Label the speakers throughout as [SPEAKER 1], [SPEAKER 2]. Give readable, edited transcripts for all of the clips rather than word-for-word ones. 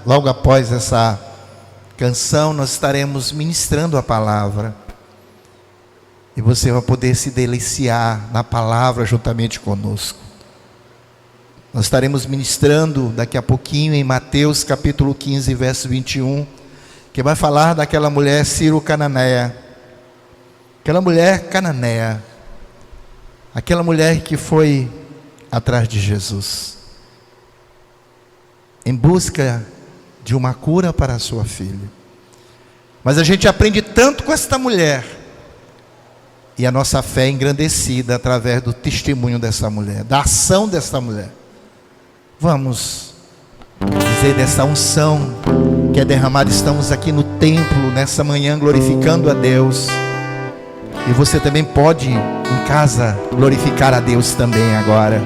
[SPEAKER 1] Logo após essa canção, nós estaremos ministrando a palavra. E você vai poder se deliciar na palavra juntamente conosco. Nós estaremos ministrando daqui a pouquinho em Mateus capítulo 15, verso 21, que vai falar daquela mulher Sírio-Cananeia. Aquela mulher cananeia, aquela mulher que foi atrás de Jesus, em busca de uma cura para a sua filha. Mas a gente aprende tanto com esta mulher, e a nossa fé é engrandecida através do testemunho dessa mulher, da ação dessa mulher. Vamos dizer dessa unção que é derramada. Estamos aqui no templo nessa manhã glorificando a Deus. E você também pode em casa glorificar a Deus também agora,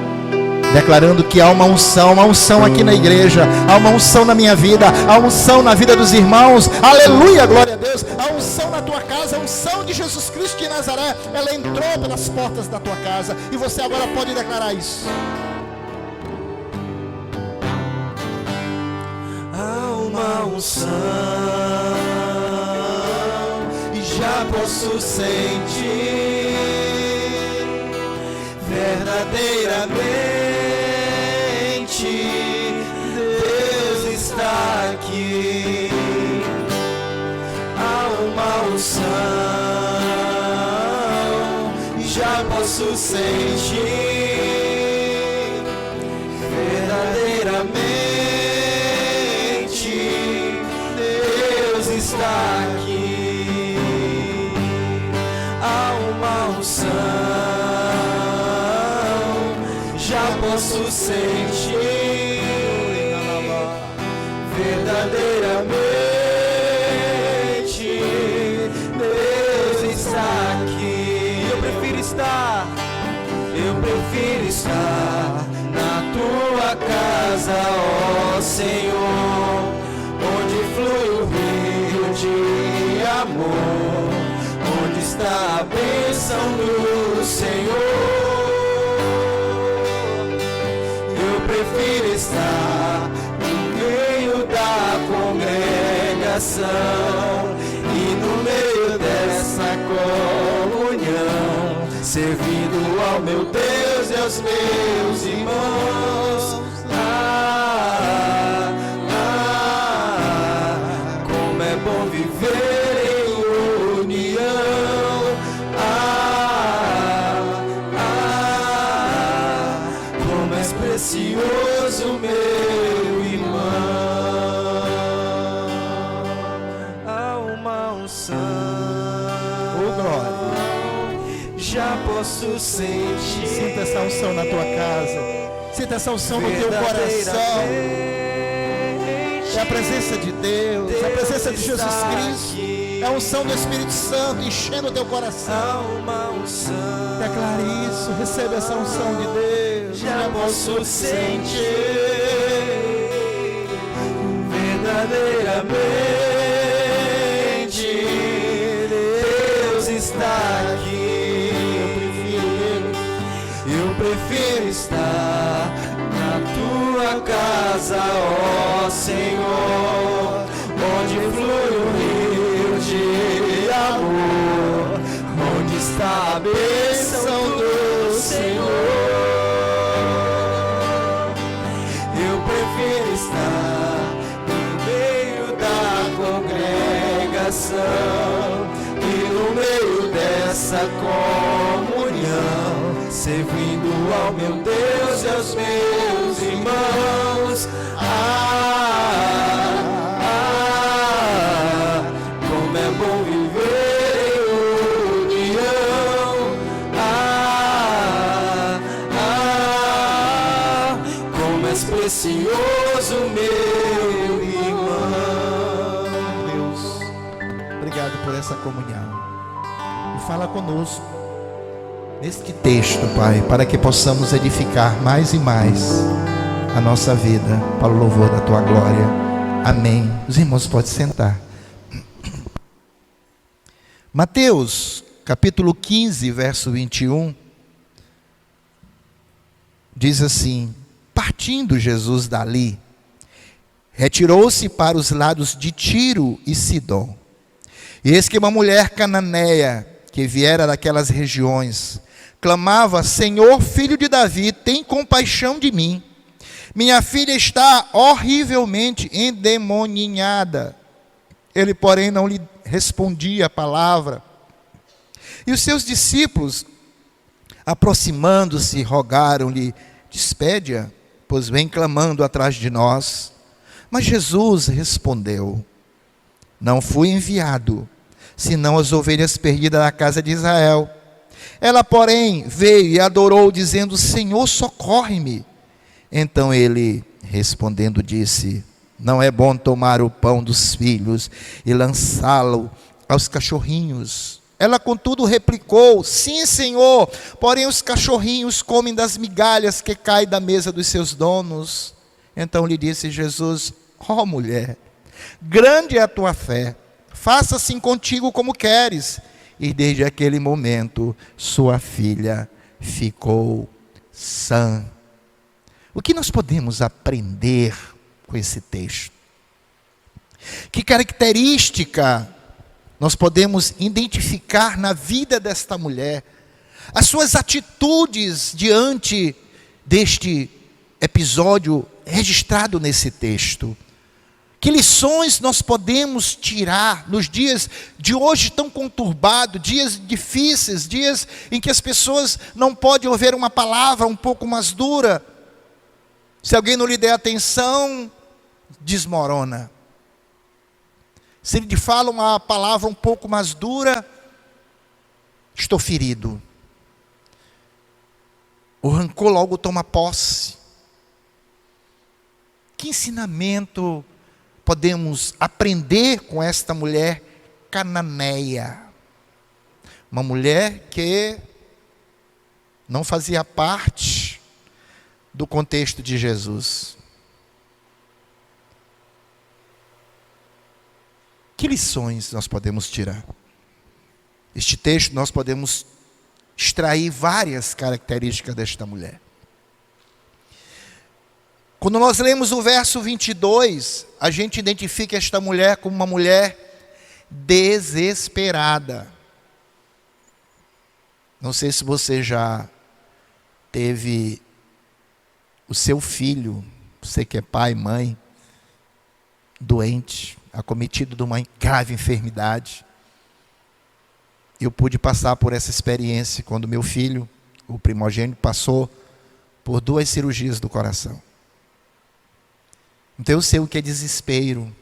[SPEAKER 1] declarando que há uma unção aqui na igreja, há uma unção na minha vida, há uma unção na vida dos irmãos. Aleluia, glória a Deus. Há unção na tua casa, a unção de Jesus Cristo de Nazaré, ela entrou pelas portas da tua casa, e você agora pode declarar isso.
[SPEAKER 2] Há uma unção e já posso sentir verdadeiramente Deus está aqui. Há uma unção e já posso sentir verdadeiramente Deus está aqui. Há uma unção, já posso sentir verdadeiramente Deus está aqui. Eu prefiro estar na tua casa, ó Senhor, onde flui o rio de amor, onde está a bênção do Senhor. Eu prefiro estar no meio da congregação e no meio dessa comunhão, servindo ao meu Deus e aos meus irmãos. Como é bom viver em união. Como és precioso, meu irmão. Há uma unção,
[SPEAKER 1] Oh, glória.
[SPEAKER 2] já posso sentir.
[SPEAKER 1] Sinta essa unção na tua casa. Sinta essa unção no teu coração. É a presença de Deus, é a presença de Jesus Cristo, é a unção do Espírito Santo enchendo o teu coração.
[SPEAKER 2] Há uma unção,
[SPEAKER 1] Declare isso, receba essa unção de Deus.
[SPEAKER 2] já posso sentir verdadeiramente Deus está aqui. Eu prefiro estar na tua casa, ó Senhor, onde flui o rio de amor, onde está a bênção do Senhor. Eu prefiro estar no meio da congregação e no meio dessa comunhão, servindo ao meu Deus e aos meus irmãos. Como é bom viver em união. Como és precioso, meu irmão.
[SPEAKER 1] Deus, obrigado por essa comunhão. E fala conosco neste texto, Pai, para que possamos edificar mais e mais a nossa vida para o louvor da tua glória. Amém. Os irmãos podem sentar. Mateus capítulo 15, verso 21, diz assim: partindo Jesus dali, retirou-se para os lados de Tiro e Sidom. E eis que uma mulher cananeia, que viera daquelas regiões, clamava: Senhor, filho de Davi, tem compaixão de mim. Minha filha está horrivelmente endemoninhada. Ele, porém, não lhe respondia a palavra. E os seus discípulos, aproximando-se, rogaram-lhe: despede-a, pois vem clamando atrás de nós. Mas Jesus respondeu: não fui enviado, senão as ovelhas perdidas da casa de Israel. Ela, porém, veio e adorou, dizendo: Senhor, socorre-me. Então ele, respondendo, disse: não é bom tomar o pão dos filhos e lançá-lo aos cachorrinhos. Ela, contudo, replicou: sim, Senhor, porém os cachorrinhos comem das migalhas que caem da mesa dos seus donos. Então lhe disse Jesus: ó mulher, grande é a tua fé, faça assim contigo como queres. E desde aquele momento, sua filha ficou sã. O que nós podemos aprender com esse texto? Que característica nós podemos identificar na vida desta mulher? As suas atitudes diante deste episódio registrado nesse texto. Que lições nós podemos tirar nos dias de hoje tão conturbados, dias difíceis, dias em que as pessoas não podem ouvir uma palavra um pouco mais dura. Se alguém não lhe der atenção, desmorona. Se ele te fala uma palavra um pouco mais dura, estou ferido. O rancor logo toma posse. Que ensinamento podemos aprender com esta mulher cananeia? Uma mulher que não fazia parte do contexto de Jesus. Que lições nós podemos tirar? Este texto nós podemos extrair várias características desta mulher. Quando nós lemos o verso 22, a gente identifica esta mulher como uma mulher desesperada. Não sei se você já teve o seu filho, você que é pai, mãe, doente, acometido de uma grave enfermidade. Eu pude passar por essa experiência quando meu filho, o primogênito, passou por 2 cirurgias do coração. Então eu sei o que é desespero.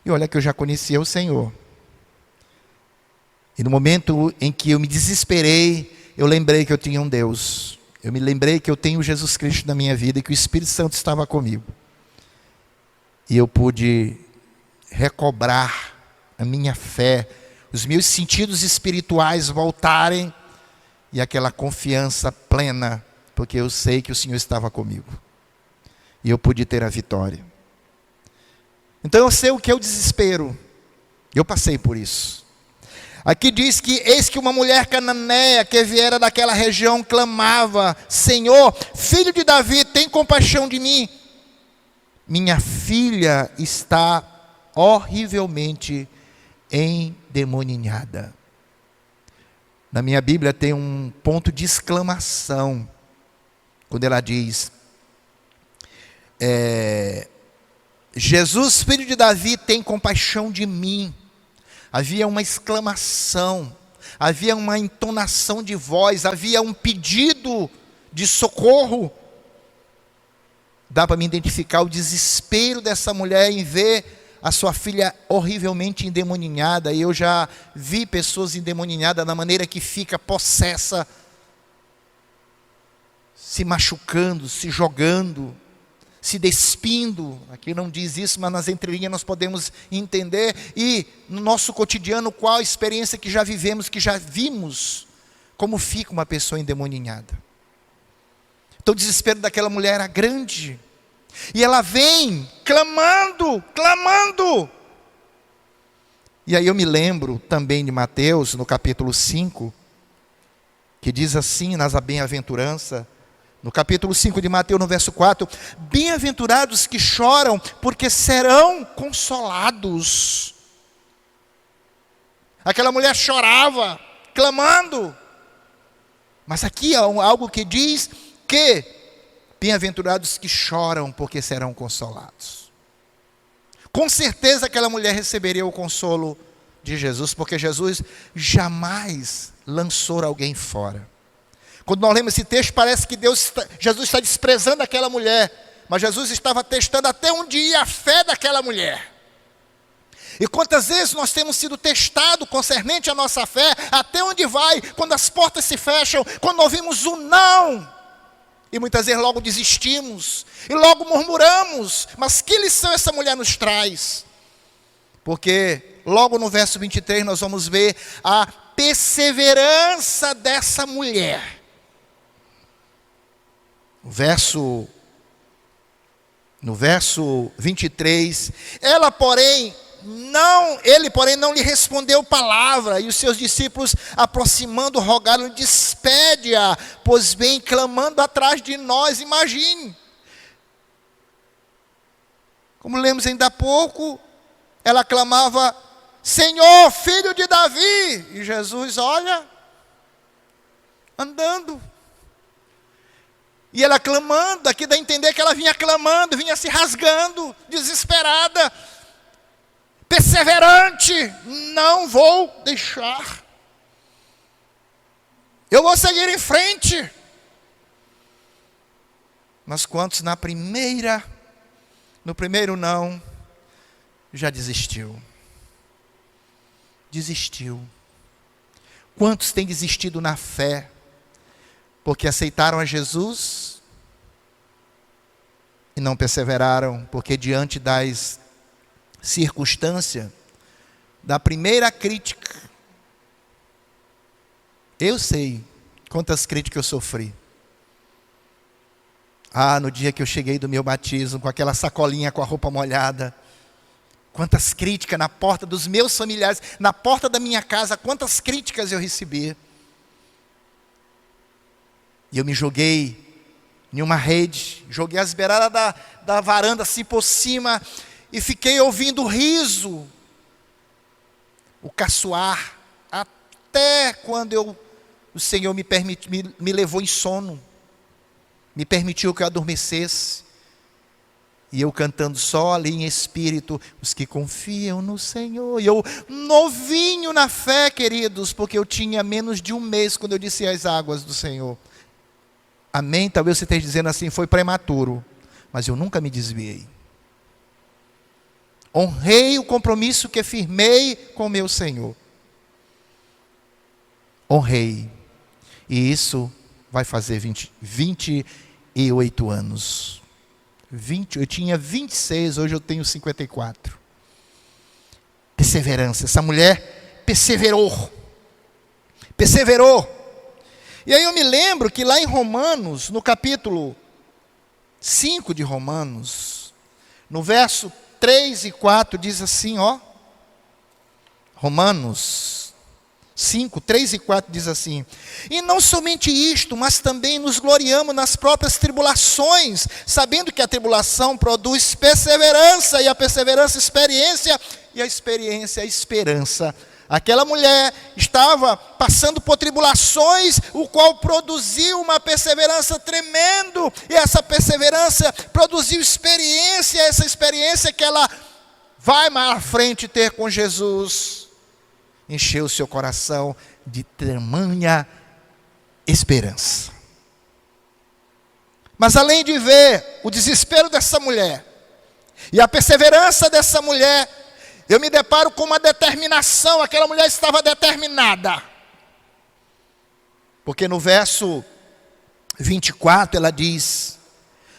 [SPEAKER 1] E olha que eu já conhecia o Senhor. E no momento em que eu me desesperei, eu lembrei que eu tinha um Deus. Eu me lembrei que eu tenho Jesus Cristo na minha vida e que o Espírito Santo estava comigo. E eu pude recobrar a minha fé, os meus sentidos espirituais voltarem e aquela confiança plena, porque eu sei que o Senhor estava comigo. E eu pude ter a vitória. Então eu sei o que é o desespero. Eu passei por isso. Aqui diz que eis que uma mulher cananeia que viera daquela região clamava: Senhor, filho de Davi, tem compaixão de mim. Minha filha está horrivelmente endemoninhada. Na minha Bíblia tem um ponto de exclamação, quando ela diz: Jesus, filho de Davi, tem compaixão de mim. Havia uma exclamação, havia uma entonação de voz, havia um pedido de socorro. Dá para me identificar o desespero dessa mulher em ver a sua filha horrivelmente endemoninhada. E eu já vi pessoas endemoninhadas da maneira que fica possessa, se machucando, se jogando, se despindo. Aqui não diz isso, mas nas entrelinhas nós podemos entender. E no nosso cotidiano, qual a experiência que já vivemos, que já vimos, como fica uma pessoa endemoninhada. Então o desespero daquela mulher era grande. E ela vem clamando, clamando. E aí eu me lembro também de Mateus, no capítulo 5, que diz assim, nas bem-aventuranças: No capítulo 5 de Mateus, no verso 4, bem-aventurados que choram, porque serão consolados. Aquela mulher chorava, clamando. Mas aqui há algo que diz que bem-aventurados que choram, porque serão consolados. Com certeza aquela mulher receberia o consolo de Jesus, porque Jesus jamais lançou alguém fora. Quando nós lemos esse texto, parece que Jesus está desprezando aquela mulher, mas Jesus estava testando até onde ia a fé daquela mulher. E quantas vezes nós temos sido testados concernente à nossa fé, até onde vai, quando as portas se fecham, quando ouvimos um não, e muitas vezes logo desistimos, e logo murmuramos. Mas que lição essa mulher nos traz? Porque logo no verso 23 nós vamos ver a perseverança dessa mulher. No verso 23, ele porém não lhe respondeu palavra, e os seus discípulos aproximando rogaram, despede-a, pois vem clamando atrás de nós. Imagine, como lemos ainda há pouco, ela clamava, Senhor, filho de Davi, e Jesus, olha, andando. E ela clamando, aqui dá a entender que ela vinha clamando, vinha se rasgando, desesperada, perseverante, não vou deixar, eu vou seguir em frente. Mas quantos no primeiro não, já desistiu? Quantos têm desistido na fé, porque aceitaram a Jesus e não perseveraram, porque diante das circunstâncias, da primeira crítica, eu sei quantas críticas eu sofri. No dia que eu cheguei do meu batismo, com aquela sacolinha com a roupa molhada, quantas críticas na porta dos meus familiares, na porta da minha casa, quantas críticas eu recebi. E eu me joguei em uma rede, joguei as beiradas da varanda assim por cima, e fiquei ouvindo o riso, o caçoar, até quando o Senhor me levou em sono, me permitiu que eu adormecesse, e eu cantando só ali em espírito, os que confiam no Senhor, e eu novinho na fé, queridos, porque eu tinha menos de um mês quando eu disse as águas do Senhor. Amém? Talvez você esteja dizendo assim, foi prematuro, mas eu nunca me desviei. Honrei o compromisso que firmei com o meu Senhor. Honrei. E isso vai fazer 28 anos. Eu tinha 26, hoje eu tenho 54. Perseverança. Essa mulher perseverou. E aí eu me lembro que lá em Romanos, no capítulo 5 de Romanos, no verso 3 e 4, diz assim, Romanos 5, 3 e 4 diz assim, e não somente isto, mas também nos gloriamos nas próprias tribulações, sabendo que a tribulação produz perseverança, e a perseverança experiência, e a experiência esperança. Aquela mulher estava passando por tribulações, o qual produziu uma perseverança tremendo, e essa perseverança produziu experiência, essa experiência que ela vai mais à frente ter com Jesus, encheu o seu coração de tamanha esperança. Mas além de ver o desespero dessa mulher, e a perseverança dessa mulher, eu me deparo com uma determinação. Aquela mulher estava determinada. Porque no verso 24 ela diz,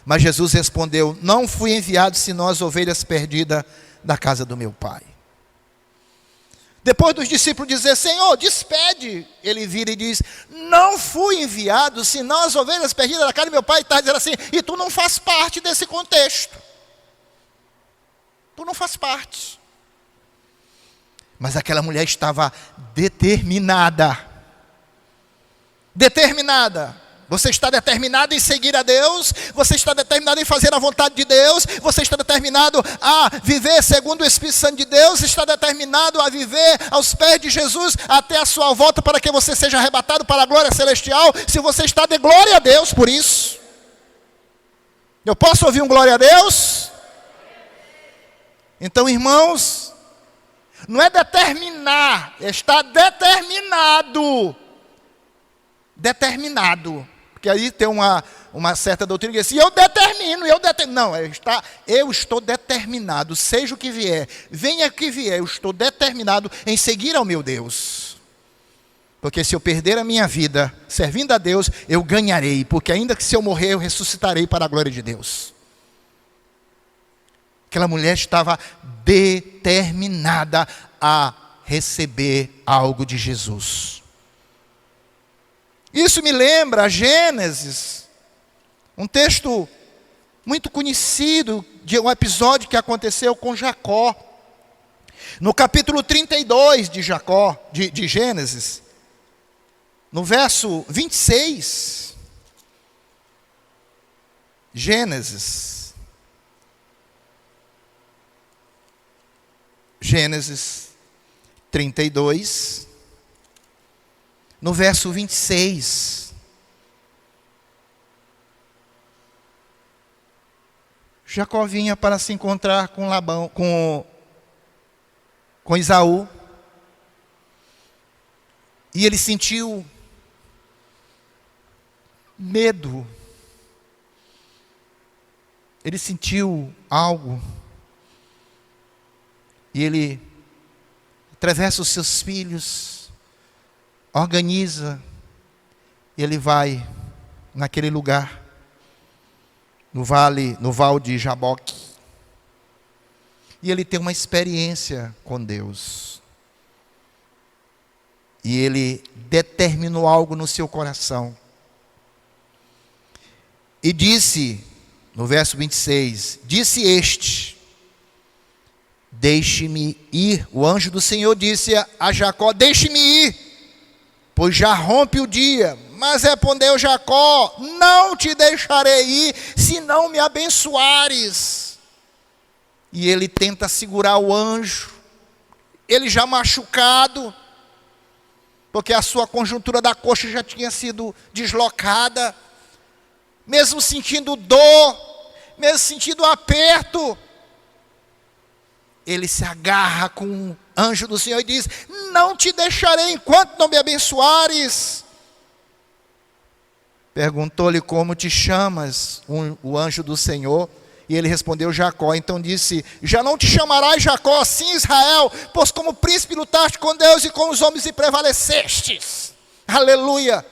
[SPEAKER 1] mas Jesus respondeu, não fui enviado senão as ovelhas perdidas da casa do meu pai. Depois dos discípulos dizer, Senhor, despede, ele vira e diz, não fui enviado senão as ovelhas perdidas da casa do meu pai. E está dizendo assim, e tu não faz parte desse contexto. Tu não faz parte. Mas aquela mulher estava determinada. Você está determinado em seguir a Deus? Você está determinado em fazer a vontade de Deus? Você está determinado a viver segundo o Espírito Santo de Deus? Está determinado a viver aos pés de Jesus até a sua volta para que você seja arrebatado para a glória celestial? Se você está, de glória a Deus por isso. Eu posso ouvir um glória a Deus? Então, irmãos, não é determinar, está determinado. Determinado. Porque aí tem uma certa doutrina que diz assim, eu determino. Não, eu estou determinado, seja o que vier, venha o que vier, eu estou determinado em seguir ao meu Deus. Porque se eu perder a minha vida servindo a Deus, eu ganharei. Porque ainda que se eu morrer, eu ressuscitarei para a glória de Deus. Aquela mulher estava determinada a receber algo de Jesus. Isso me lembra Gênesis, um texto muito conhecido de um episódio que aconteceu com Jacó. No capítulo 32 de Gênesis, no verso 26, Gênesis 32, no verso 26, Jacó vinha para se encontrar com Labão, com Esaú, e ele sentiu medo, ele sentiu algo, e ele atravessa os seus filhos, organiza, e ele vai naquele lugar, no val de Jaboque, e ele tem uma experiência com Deus, e ele determinou algo no seu coração, e disse, no verso 26, disse este, deixe-me ir, o anjo do Senhor disse a Jacó, deixe-me ir, pois já rompe o dia. Mas respondeu Jacó, não te deixarei ir, se não me abençoares. E ele tenta segurar o anjo, ele já machucado, porque a sua conjuntura da coxa já tinha sido deslocada, mesmo sentindo dor, mesmo sentindo aperto, ele se agarra com o anjo do Senhor e diz, não te deixarei enquanto não me abençoares. Perguntou-lhe, como te chamas, o anjo do Senhor? E ele respondeu, Jacó. Então disse, já não te chamarás Jacó, sim Israel, pois como príncipe lutaste com Deus e com os homens e prevalecestes. Aleluia.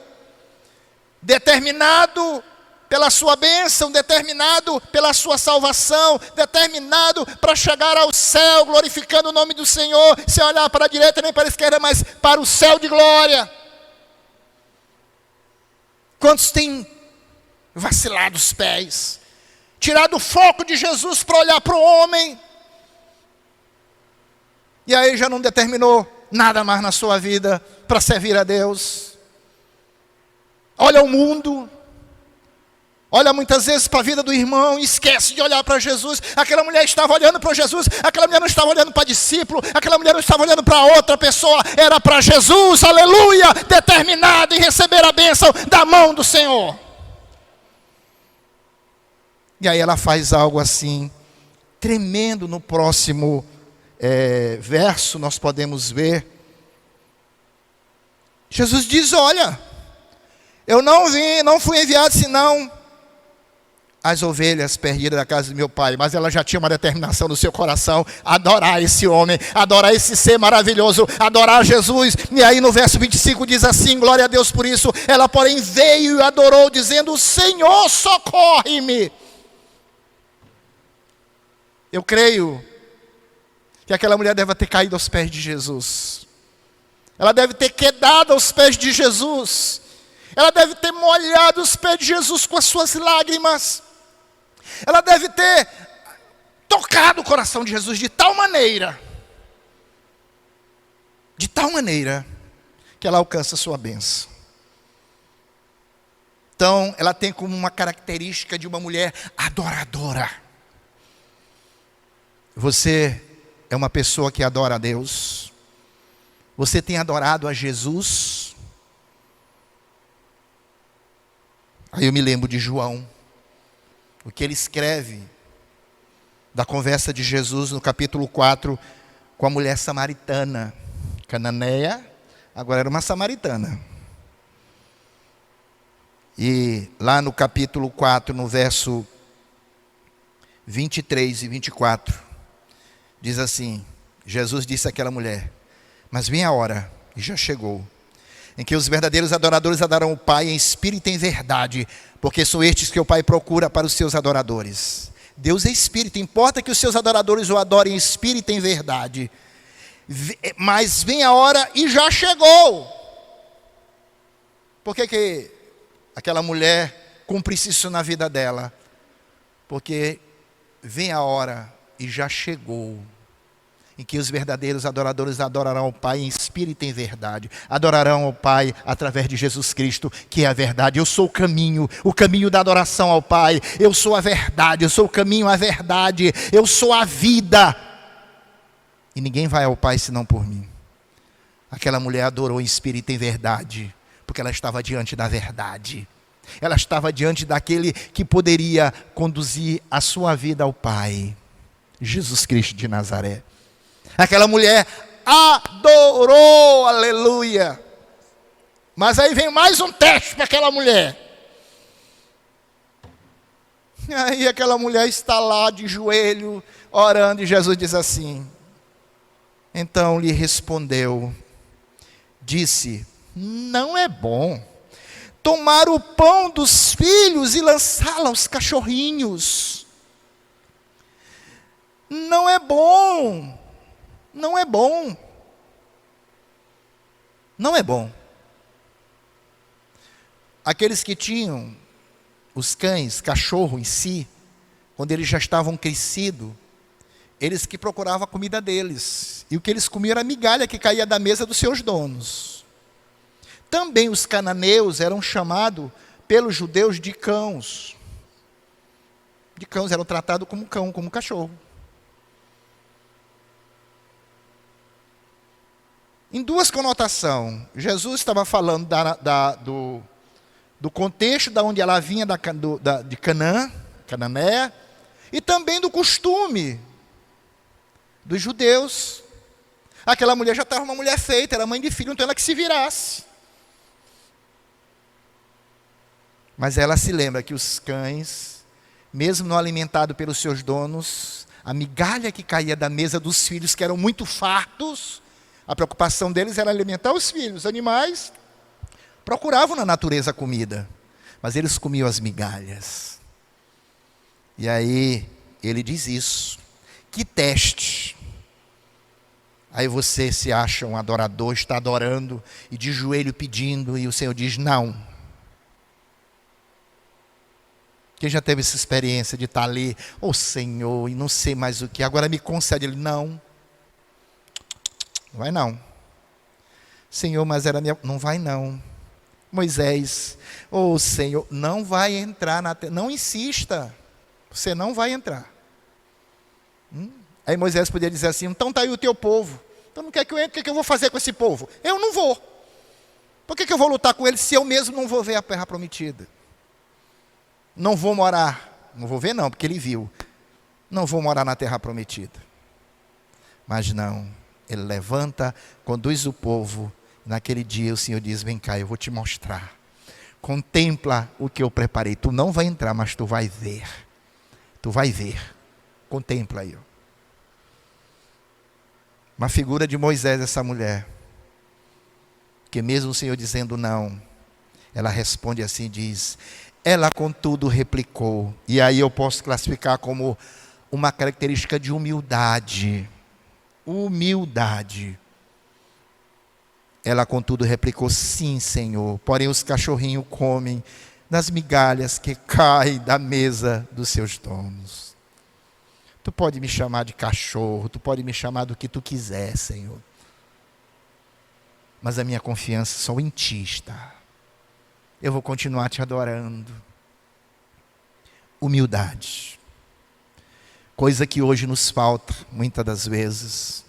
[SPEAKER 1] Determinado pela sua bênção, determinado pela sua salvação, determinado para chegar ao céu, glorificando o nome do Senhor, sem olhar para a direita nem para a esquerda, mas para o céu de glória. Quantos têm vacilado os pés, tirado o foco de Jesus para olhar para o homem, e aí já não determinou nada mais na sua vida para servir a Deus? Olha o mundo, olha muitas vezes para a vida do irmão e esquece de olhar para Jesus. Aquela mulher estava olhando para Jesus, aquela mulher não estava olhando para discípulo, aquela mulher não estava olhando para outra pessoa, era para Jesus, aleluia, determinada em receber a bênção da mão do Senhor. E aí ela faz algo assim, tremendo. No próximo verso nós podemos ver, Jesus diz, olha, eu não fui enviado senão as ovelhas perdidas da casa de meu pai. Mas ela já tinha uma determinação no seu coração, adorar esse homem, adorar esse ser maravilhoso, adorar Jesus. E aí no verso 25 diz assim, glória a Deus por isso. Ela porém veio e adorou, dizendo, Senhor, socorre-me. Eu creio que aquela mulher deve ter caído aos pés de Jesus. Ela deve ter quedado aos pés de Jesus. Ela deve ter molhado os pés de Jesus com as suas lágrimas. Ela deve ter tocado o coração de Jesus de tal maneira que ela alcança a sua bênção. Então, ela tem como uma característica de uma mulher adoradora. Você é uma pessoa que adora a Deus? Você tem adorado a Jesus? Aí eu me lembro de João, o que ele escreve da conversa de Jesus no capítulo 4 com a mulher samaritana. Cananeia, agora era uma samaritana. E lá no capítulo 4, no verso 23 e 24, diz assim: Jesus disse àquela mulher: mas vem a hora, e já chegou, em que os verdadeiros adoradores adorarão o Pai em espírito e em verdade, porque são estes que o Pai procura para os seus adoradores. Deus é espírito, importa que os seus adoradores o adorem em espírito e em verdade. Mas vem a hora e já chegou. Por que aquela mulher cumprisse isso na vida dela? Porque vem a hora e já chegou, em que os verdadeiros adoradores adorarão o Pai em espírito e em verdade. Adorarão o Pai através de Jesus Cristo, que é a verdade. Eu sou o caminho da adoração ao Pai. Eu sou a verdade, eu sou o caminho, a verdade. Eu sou a vida. E ninguém vai ao Pai senão por mim. Aquela mulher adorou em espírito e em verdade, porque ela estava diante da verdade. Ela estava diante daquele que poderia conduzir a sua vida ao Pai, Jesus Cristo de Nazaré. Aquela mulher adorou, aleluia. Mas aí vem mais um teste para aquela mulher. E aí aquela mulher está lá de joelho, orando, e Jesus diz assim: então lhe respondeu, disse: não é bom tomar o pão dos filhos e lançá-lo aos cachorrinhos. Não é bom. Não é bom. Não é bom. Aqueles que tinham os cães, cachorro em si, quando eles já estavam crescidos, eles que procuravam a comida deles. E o que eles comiam era a migalha que caía da mesa dos seus donos. Também os cananeus eram chamados pelos judeus de cãos. De cãos, eram tratados como cão, como cachorro. Em duas conotações. Jesus estava falando do contexto de onde ela vinha, de Canaã, Cananéia, e também do costume dos judeus. Aquela mulher já estava uma mulher feita, era mãe de filho, então ela que se virasse. Mas ela se lembra que os cães, mesmo não alimentados pelos seus donos, a migalha que caía da mesa dos filhos, que eram muito fartos, a preocupação deles era alimentar os filhos. Os animais procuravam na natureza comida, mas eles comiam as migalhas. E aí ele diz isso. Que teste. Aí você se acha um adorador, está adorando e de joelho pedindo, e o Senhor diz não. Quem já teve essa experiência de estar ali, Senhor, e não sei mais o que, agora me concede. Ele, não vai não. Senhor, mas era minha... Não vai não. Moisés, Senhor, não vai entrar na terra. Não insista. Você não vai entrar. Aí Moisés podia dizer assim: então está aí o teu povo. Então não quer que eu entre, o que eu vou fazer com esse povo? Eu não vou. Por que eu vou lutar com eles se eu mesmo não vou ver a terra prometida? Não vou morar. Não vou ver não, porque ele viu. Não vou morar na terra prometida. Mas não. Ele levanta, conduz o povo. Naquele dia o Senhor diz: vem cá, eu vou te mostrar. Contempla o que eu preparei. Tu não vai entrar, mas tu vai ver. Tu vai ver. Contempla aí. Uma figura de Moisés, essa mulher. Que mesmo o Senhor dizendo não, ela responde assim, diz: ela contudo replicou. E aí eu posso classificar como uma característica de humildade. Humildade. Ela contudo replicou: sim, Senhor, porém os cachorrinhos comem das migalhas que caem da mesa dos seus donos. Tu pode me chamar de cachorro, tu pode me chamar do que tu quiser, Senhor, mas a minha confiança só em Ti está. eu vou continuar te adorando. Humildade. Coisa que hoje nos falta, muitas das vezes.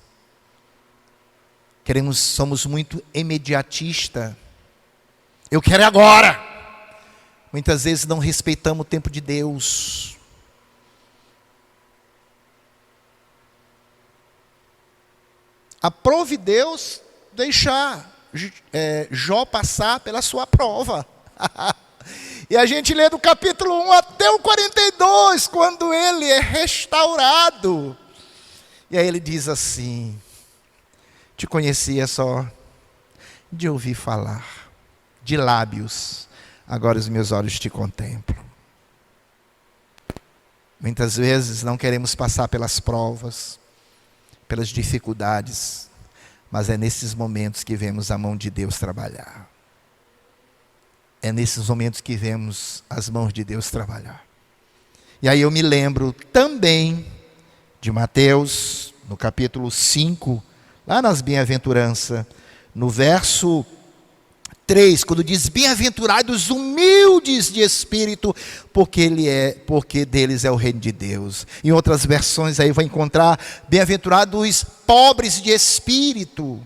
[SPEAKER 1] Somos muito imediatistas. Eu quero agora. Muitas vezes não respeitamos o tempo de Deus. Aprove Deus deixar Jó passar pela sua prova. E a gente lê do capítulo 1 até o 42, quando ele é restaurado. E aí ele diz assim: te conhecia só de ouvir falar, de lábios, agora os meus olhos te contemplam. Muitas vezes não queremos passar pelas provas, pelas dificuldades, mas é nesses momentos que vemos a mão de Deus trabalhar. É nesses momentos que vemos as mãos de Deus trabalhar. E aí eu me lembro também de Mateus, no capítulo 5, lá nas bem-aventuranças, no verso 3, quando diz: bem-aventurados humildes de espírito, porque deles é o reino de Deus. Em outras versões aí vai encontrar: bem-aventurados pobres de espírito.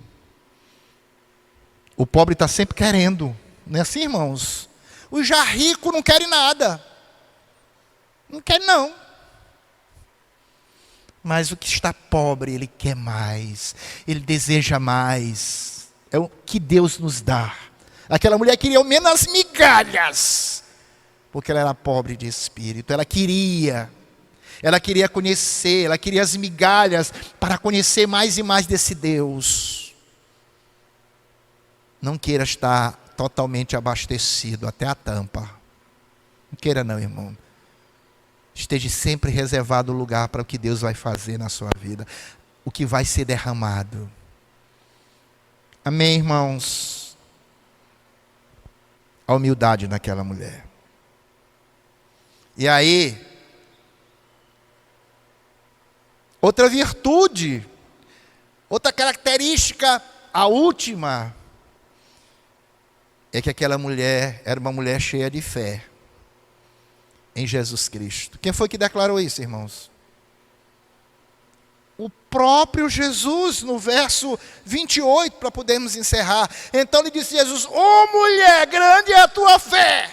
[SPEAKER 1] O pobre está sempre querendo. Não é assim, irmãos? Os já ricos não querem nada. Não quer não. Mas o que está pobre, ele quer mais. Ele deseja mais. É o que Deus nos dá. Aquela mulher queria ao menos as migalhas. Porque ela era pobre de espírito. Ela queria conhecer. Ela queria as migalhas para conhecer mais e mais desse Deus. Não queira estar totalmente abastecido até a tampa. Não queira não, irmão. Esteja sempre reservado o lugar para o que Deus vai fazer na sua vida. O que vai ser derramado. Amém, irmãos? A humildade naquela mulher. E aí, outra virtude, outra característica, a última, é que aquela mulher era uma mulher cheia de fé em Jesus Cristo. Quem foi que declarou isso, irmãos? O próprio Jesus, no verso 28, para podermos encerrar. Então lhe disse Jesus: ô mulher, grande é a tua fé.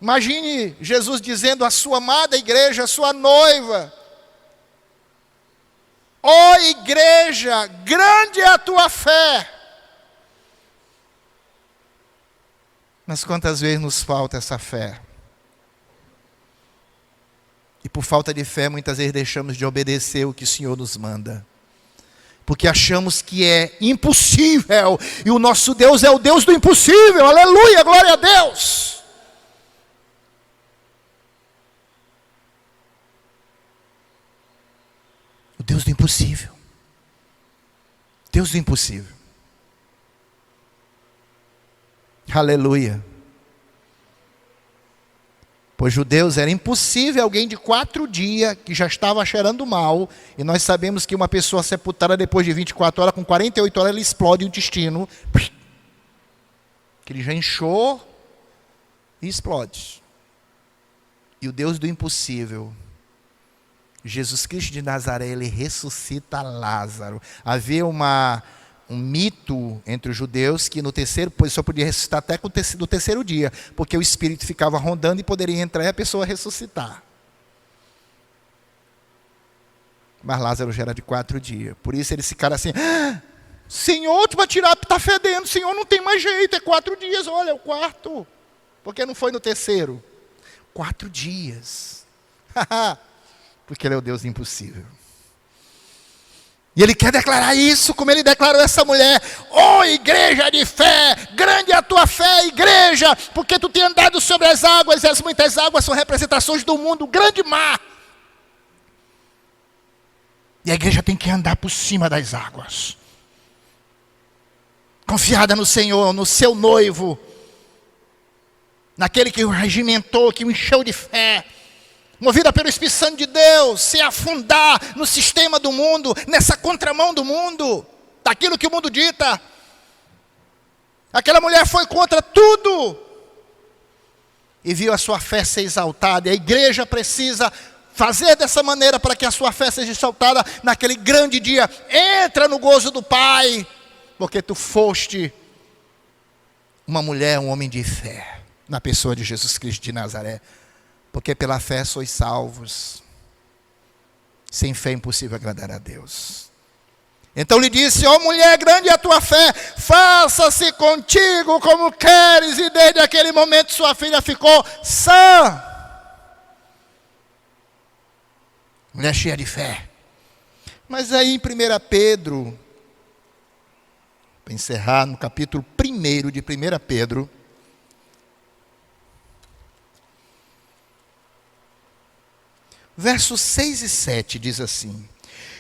[SPEAKER 1] Imagine Jesus dizendo à sua amada igreja, à sua noiva: ó igreja, grande é a tua fé. Mas quantas vezes nos falta essa fé? E por falta de fé, muitas vezes deixamos de obedecer o que o Senhor nos manda. Porque achamos que é impossível. E o nosso Deus é o Deus do impossível. Aleluia, glória a Deus. O Deus do impossível. Deus do impossível. Aleluia. Pois judeus era impossível alguém de 4 dias que já estava cheirando mal. E nós sabemos que uma pessoa sepultada depois de 24 horas, com 48 horas, ele explode o intestino. Que ele já inchou e explode. E o Deus do impossível, Jesus Cristo de Nazaré, ele ressuscita Lázaro. Havia um mito entre os judeus que no terceiro, pois só podia ressuscitar até no terceiro dia, porque o espírito ficava rondando e poderia entrar e a pessoa ressuscitar. Mas Lázaro já era de 4 dias. Por isso eles ficaram assim: Senhor, tu vai tirar, está fedendo, Senhor, não tem mais jeito, é 4 dias, olha, é o quarto. Porque não foi no terceiro? 4 dias. Porque ele é o Deus impossível. E ele quer declarar isso, como ele declarou essa mulher: ó igreja de fé, grande é a tua fé, igreja, porque tu tem andado sobre as águas, e as muitas águas são representações do mundo, o grande mar. E a igreja tem que andar por cima das águas, confiada no Senhor, no seu noivo, naquele que o regimentou, que o encheu de fé, movida pelo Espírito Santo de Deus, sem afundar no sistema do mundo, nessa contramão do mundo, daquilo que o mundo dita. Aquela mulher foi contra tudo e viu a sua fé ser exaltada. E a igreja precisa fazer dessa maneira para que a sua fé seja exaltada naquele grande dia. Entra no gozo do Pai, porque tu foste uma mulher, um homem de fé, na pessoa de Jesus Cristo de Nazaré. Porque pela fé sois salvos. Sem fé é impossível agradar a Deus. Então lhe disse: ó mulher, grande é a tua fé, faça-se contigo como queres. E desde aquele momento sua filha ficou sã. Mulher cheia de fé. Mas aí em 1 Pedro, para encerrar no capítulo 1 de 1 Pedro, versos 6 e 7 diz assim: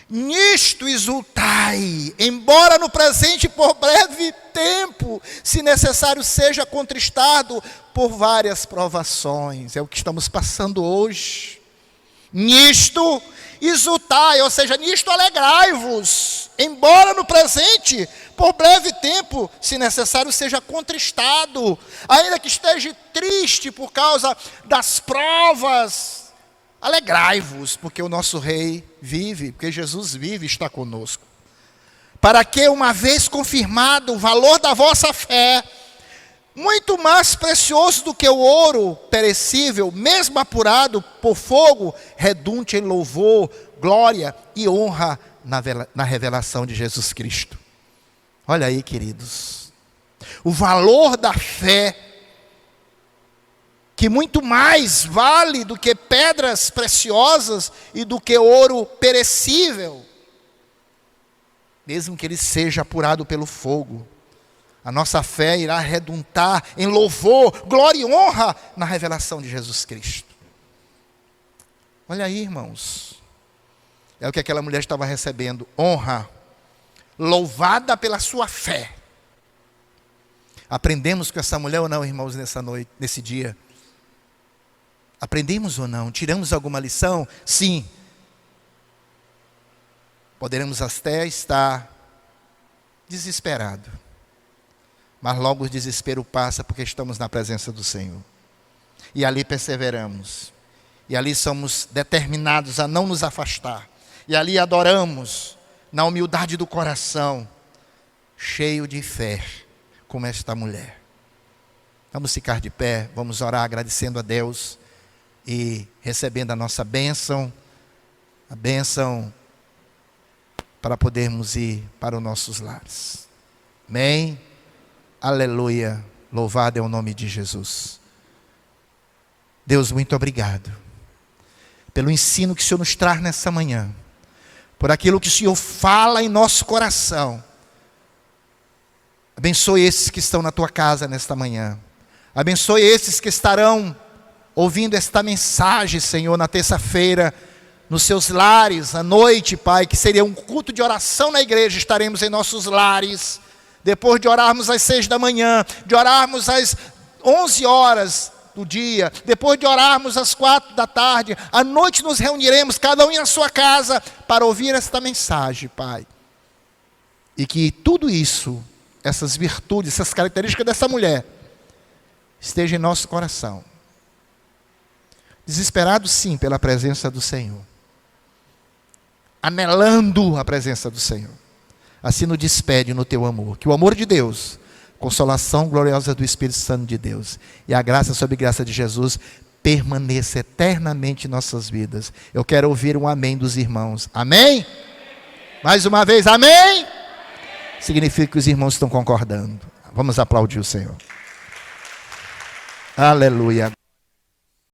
[SPEAKER 1] nisto exultai, embora no presente por breve tempo, se necessário seja contristado por várias provações. É o que estamos passando hoje. Nisto exultai, ou seja, nisto alegrai-vos, embora no presente por breve tempo, se necessário seja contristado, ainda que esteja triste por causa das provas. Alegrai-vos, porque o nosso Rei vive, porque Jesus vive e está conosco. Para que, uma vez confirmado o valor da vossa fé, muito mais precioso do que o ouro perecível, mesmo apurado por fogo, redunde em louvor, glória e honra na revelação de Jesus Cristo. Olha aí, queridos, o valor da fé, que muito mais vale do que pedras preciosas e do que ouro perecível, mesmo que ele seja apurado pelo fogo. A nossa fé irá redundar em louvor, glória e honra na revelação de Jesus Cristo. Olha aí, irmãos, é o que aquela mulher estava recebendo: honra, louvada pela sua fé. Aprendemos com essa mulher ou não, irmãos, nessa noite, nesse dia? Aprendemos ou não? Tiramos alguma lição? Sim. Poderemos até estar desesperados, mas logo o desespero passa, porque estamos na presença do Senhor. E ali perseveramos. E ali somos determinados a não nos afastar. E ali adoramos na humildade do coração, cheio de fé, como esta mulher. Vamos ficar de pé, vamos orar agradecendo a Deus e recebendo a nossa bênção, a bênção para podermos ir para os nossos lares. Amém? Aleluia, louvado é o nome de Jesus. Deus, muito obrigado pelo ensino que o Senhor nos traz nessa manhã, por aquilo que o Senhor fala em nosso coração. Abençoe esses que estão na tua casa nesta manhã. Abençoe esses que estarão ouvindo esta mensagem, Senhor, na terça-feira, nos seus lares, à noite, Pai, que seria um culto de oração na igreja. Estaremos em nossos lares, depois de orarmos às 6 da manhã, de orarmos às 11 horas do dia, depois de orarmos às 4 da tarde, à noite nos reuniremos, cada um em sua casa, para ouvir esta mensagem, Pai. E que tudo isso, essas virtudes, essas características dessa mulher, esteja em nosso coração. Desesperado sim pela presença do Senhor, anelando a presença do Senhor. Assim nos despede no teu amor. Que o amor de Deus, consolação gloriosa do Espírito Santo de Deus e a graça sobre graça de Jesus permaneça eternamente em nossas vidas. Eu quero ouvir um amém dos irmãos. Amém? Mais uma vez, amém? Significa que os irmãos estão concordando. Vamos aplaudir o Senhor. Aleluia.